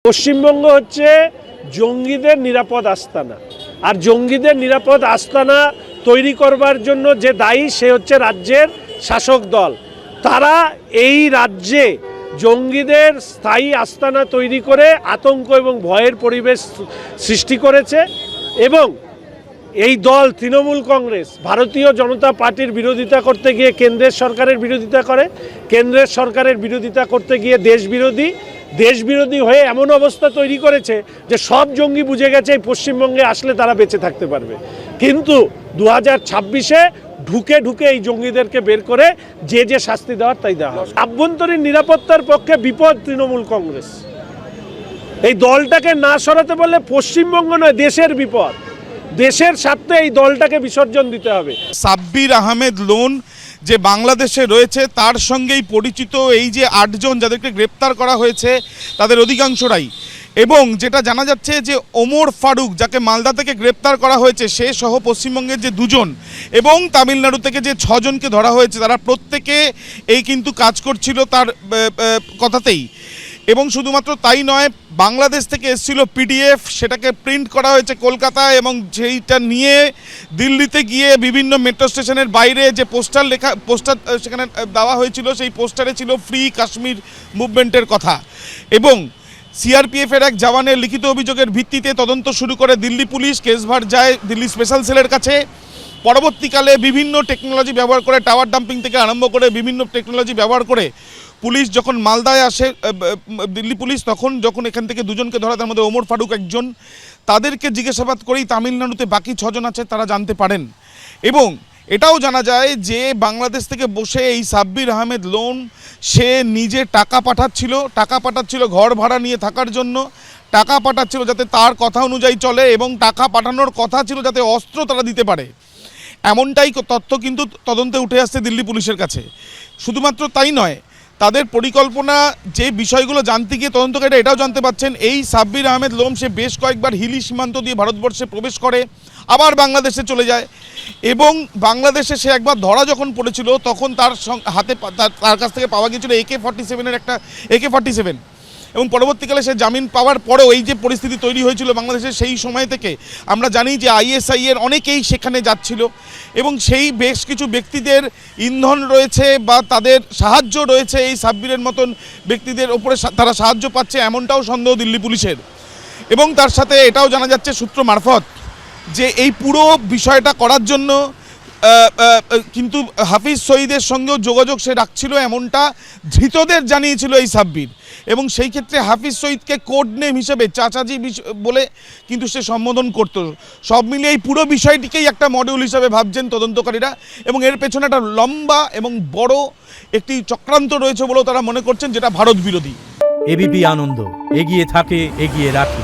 পশ্চিমবঙ্গ হচ্ছে জঙ্গিদের নিরাপদ আস্তানা, আর জঙ্গিদের নিরাপদ আস্তানা তৈরি করবার জন্য যে দায়ী সে হচ্ছে রাজ্যের শাসক দল। তারা এই রাজ্যে জঙ্গিদের স্থায়ী আস্তানা তৈরি করে আতঙ্ক এবং ভয়ের পরিবেশ সৃষ্টি করেছে। এবং এই দল তৃণমূল কংগ্রেস ভারতীয় জনতা পার্টির বিরোধিতা করতে গিয়ে কেন্দ্রের সরকারের বিরোধিতা করে, কেন্দ্রের সরকারের বিরোধিতা করতে গিয়ে দেশবিরোধী হয়ে এমন অবস্থা তৈরি করেছে যে সব জঙ্গি বুঝে গেছে এই পশ্চিমবঙ্গে আসলে তারা বেঁচে থাকতে পারবে। কিন্তু 2026-এ ঢুকে এই জঙ্গিদেরকে বের করে যে শাস্তি দেওয়ার তাই দেওয়া হবে। আভ্যন্তরীণ নিরাপত্তার পক্ষে বিপদ তৃণমূল কংগ্রেস। এই দলটাকে না সরাতে বললে পশ্চিমবঙ্গ নয় দেশের বিপদ। দেশের স্বার্থে এই দলটাকে বিসর্জন দিতে হবে। সাব্বির আহমেদ লোন যে বাংলাদেশে রয়েছে তার সঙ্গেই পরিচিত এই যে 8 জন যাদেরকে গ্রেপ্তার করা হয়েছে তাদের অধিকাংশরাই, এবং যেটা জানা যাচ্ছে যে ওমর ফারুক যাকে মালদা থেকে গ্রেপ্তার করা হয়েছে সে সহ পশ্চিমবঙ্গের যে 2 জন এবং তামিলনাড়ু থেকে যে 6 জনকে ধরা হয়েছে তারা প্রত্যেকে এই কিন্তু কাজ করছিল তার কথাতেই। এবং শুধুমাত্র তাই নয়, বাংলাদেশ থেকে এসেছিল পিডিএফ, সেটাকে প্রিন্ট করা হয়েছে কলকাতায় এবং সেইটা নিয়ে দিল্লিতে গিয়ে বিভিন্ন মেট্রো স্টেশনের বাইরে যে পোস্টার সেখানে দেওয়া হয়েছিল সেই পোস্টারে ছিল ফ্রি কাশ্মীর মুভমেন্টের কথা। এবং সিআরপিএফের এক জওয়ানের লিখিত অভিযোগের ভিত্তিতে তদন্ত শুরু করে দিল্লি পুলিশ, কেসভার যায় দিল্লি স্পেশাল সেলের কাছে। পরবর্তীকালে বিভিন্ন টেকনোলজি ব্যবহার করে টাওয়ার ডাম্পিং থেকে আরম্ভ করে বিভিন্ন টেকনোলজি ব্যবহার করে পুলিশ যখন মালদায় আসে, দিল্লি পুলিশ যখন এখান থেকে 2 জনকে ধরা, তার মধ্যে ওমর ফারুক একজন, তাদেরকে জিজ্ঞাসাবাদ করেই তামিলনাড়ুতে বাকি 6 জন আছে তারা জানতে পারেন। এবং এটাও জানা যায় যে বাংলাদেশ থেকে বসে এই সাব্বির আহমেদ লোন সে নিজে টাকা পাঠাচ্ছিল ঘর ভাড়া নিয়ে থাকার জন্য, টাকা পাঠাচ্ছিল যাতে তার কথা অনুযায়ী চলে, এবং টাকা পাঠানোর কথা ছিল যাতে অস্ত্র তারা দিতে পারে। এমনটাই তথ্য কিন্তু তদন্তে উঠে আসছে দিল্লি পুলিশের কাছে। শুধুমাত্র তাই নয়, তাদের পরিকল্পনা যে বিষয়গুলো জানতে গিয়ে তদন্তকারীরা এটাও জানতে পারছেন এই সাব্বির আহমেদ লোম সে বেশ কয়েকবার হিলি সীমান্ত দিয়ে ভারতবর্ষে প্রবেশ করে আবার বাংলাদেশে চলে যায়। এবং বাংলাদেশে সে একবার ধরা যখন পড়েছিল তখন তার হাতে তার কাছ থেকে পাওয়া গিয়েছিল AK-47 একটা AK-47, এবং পরবর্তীকালে সে জামিন পাওয়ার পরেও এই যে পরিস্থিতি তৈরি হয়েছিল বাংলাদেশে সেই সময় থেকে আমরা জানি যে ISI এর অনেকেই সেখানে যাচ্ছিল এবং সেই বেশ কিছু ব্যক্তিদের ইন্ধন রয়েছে বা তাদের সাহায্য রয়েছে, এই সাব্বিরের মতন ব্যক্তিদের ওপরে তারা সাহায্য পাচ্ছে এমনটাও সন্দেহ দিল্লি পুলিশের। এবং তার সাথে এটাও জানা যাচ্ছে সূত্র মারফত যে এই পুরো বিষয়টা করার জন্য কিন্তু হাফিজ সঈদের সঙ্গেও যোগাযোগ সে রাখছিল এমনটা ধৃতদের জানিয়েছিল এই সাব্বির। এবং সেই ক্ষেত্রে হাফিজ সঈদকে কোড নেম হিসেবে চাচাজি বলে কিন্তু সে সম্বোধন করত। সব মিলিয়ে এই পুরো বিষয়টিকেই একটা মডিউল হিসাবে ভাবছেন তদন্তকারীরা, এবং এর পেছনে একটা লম্বা এবং বড় একটি চক্রান্ত রয়েছে বলেও তারা মনে করছেন, যেটা ভারত বিরোধী। এবিপি আনন্দ, এগিয়ে থাকে, এগিয়ে রাখে।